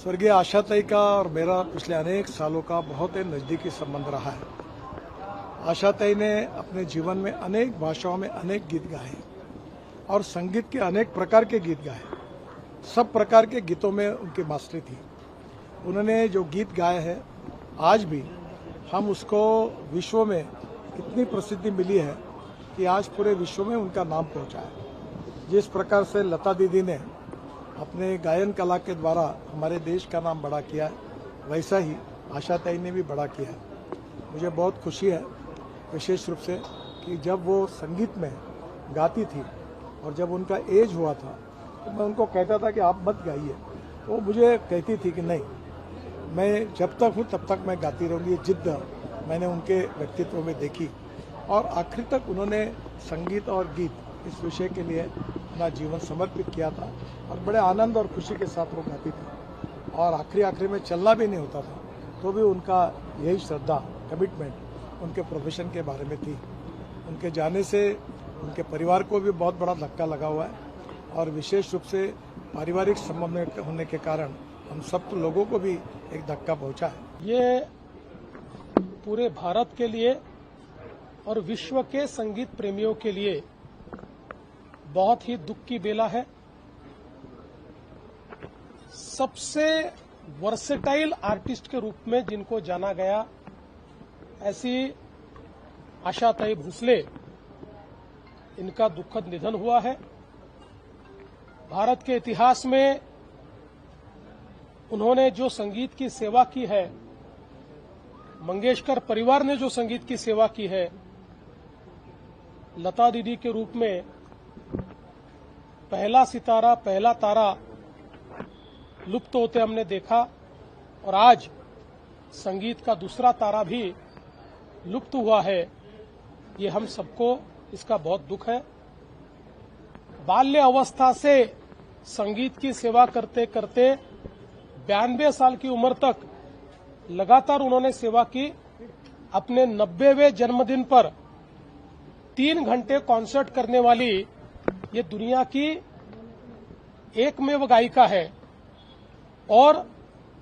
स्वर्गीय आशाताई का और मेरा पिछले अनेक सालों का बहुत ही नज़दीकी संबंध रहा है। आशाताई ने अपने जीवन में अनेक भाषाओं में अनेक गीत गाए और संगीत के अनेक प्रकार के गीत गाए। सब प्रकार के गीतों में उनकी मास्टरी थी। उन्होंने जो गीत गाए हैं आज भी हम उसको विश्व में इतनी प्रसिद्धि मिली है कि आज पूरे विश्व में उनका नाम पहुंचा है। जिस प्रकार से लता दीदी ने अपने गायन कला के द्वारा हमारे देश का नाम बड़ा किया है, वैसा ही आशाताई ने भी बड़ा किया है। मुझे बहुत खुशी है विशेष रूप से कि जब वो संगीत में गाती थी और जब उनका एज हुआ था तो मैं उनको कहता था कि आप मत गाइए, तो वो मुझे कहती थी कि नहीं, मैं जब तक हूँ तब तक मैं गाती रहूँगी। ये जिद्द मैंने उनके व्यक्तित्व में देखी और आखिर तक उन्होंने संगीत और गीत इस विषय के लिए अपना जीवन समर्पित किया था और बड़े आनंद और खुशी के साथ वो गाती थी और आखिरी में चलना भी नहीं होता था तो भी उनका यही श्रद्धा, कमिटमेंट उनके प्रोफेशन के बारे में थी। उनके जाने से उनके परिवार को भी बहुत बड़ा धक्का लगा हुआ है और विशेष रूप से पारिवारिक संबंध होने के कारण हम सब लोगों को भी एक धक्का पहुंचा है। ये पूरे भारत के लिए और विश्व के संगीत प्रेमियों के लिए बहुत ही दुख की बेला है। सबसे वर्सेटाइल आर्टिस्ट के रूप में जिनको जाना गया, ऐसी आशाताई भोसले, इनका दुखद निधन हुआ है। भारत के इतिहास में उन्होंने जो संगीत की सेवा की है, मंगेशकर परिवार ने जो संगीत की सेवा की है, लता दीदी के रूप में पहला सितारा, पहला तारा लुप्त होते हमने देखा और आज संगीत का दूसरा तारा भी लुप्त हुआ है। ये हम सबको इसका बहुत दुख है। बाल्य अवस्था से संगीत की सेवा करते करते 92 साल की उम्र तक लगातार उन्होंने सेवा की। अपने 90वें जन्मदिन पर 3 घंटे कॉन्सर्ट करने वाली ये दुनिया की एकमेव गायिका है और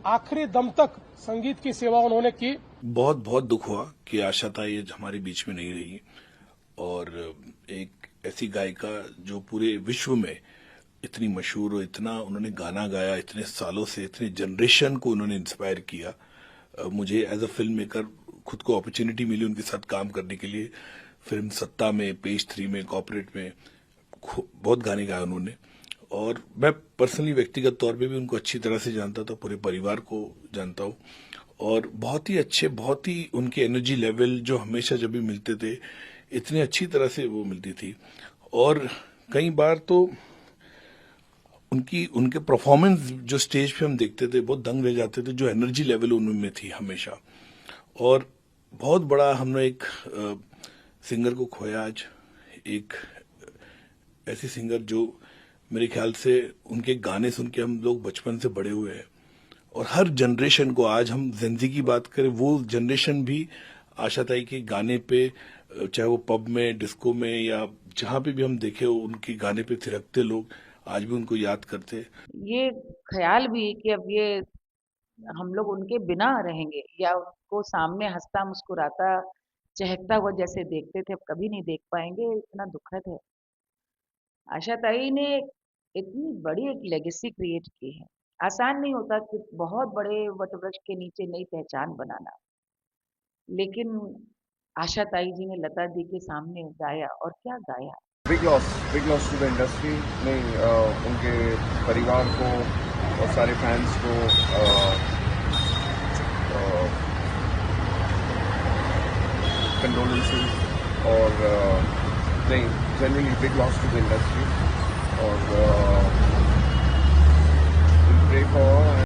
आखिरी दम तक संगीत की सेवा उन्होंने की। बहुत बहुत दुख हुआ कि आशाताई हमारे बीच में नहीं रही और एक ऐसी गायिका जो पूरे विश्व में इतनी मशहूर हो, इतना उन्होंने गाना गाया, इतने सालों से इतने जनरेशन को उन्होंने इंस्पायर किया। मुझे एज अ फिल्म मेकर खुद को अपॉर्चुनिटी मिली उनके साथ काम करने के लिए। फिल्म सत्ता में, पेज 3 में, कॉर्पोरेट में बहुत गाने गाए उन्होंने और मैं पर्सनली व्यक्तिगत तौर पे भी उनको अच्छी तरह से जानता था, पूरे परिवार को जानता हूँ और बहुत ही अच्छे, बहुत ही उनके एनर्जी लेवल जो हमेशा जब भी मिलते थे इतने अच्छी तरह से वो मिलती थी और कई बार तो उनके परफॉर्मेंस जो स्टेज पे हम देखते थे बहुत दंग रह जाते थे, जो एनर्जी लेवल उनमें थी हमेशा। और बहुत बड़ा हमने एक सिंगर को खोया आज, एक ऐसी सिंगर जो मेरे ख्याल से उनके गाने सुन के हम लोग बचपन से बड़े हुए हैं और हर जनरेशन को, आज हम जेनजी की बात करें, वो जनरेशन भी आशाताई के गाने पे, चाहे वो पब में, डिस्को में या जहां पे भी हम देखे उनके गाने पे थिरकते लोग आज भी उनको याद करते। ये ख्याल भी कि अब ये हम लोग उनके बिना रहेंगे या उनको सामने हंसता मुस्कुराता चहकता हुआ जैसे देखते थे अब कभी नहीं देख पाएंगे, इतना दुखद है। आशाताई ने इतनी बड़ी एक लेगेसी क्रिएट की है। आसान नहीं होता कि बहुत बड़े वटवृक्ष के नीचे नई पहचान बनाना, लेकिन आशाताई जी ने लता दी के सामने गाया और क्या गाया। Big loss to the industry. नहीं, उनके परिवार को और सारे फैंस को कंडोलेंसेस और नहीं, generally big loss to the industry और प्रे फॉर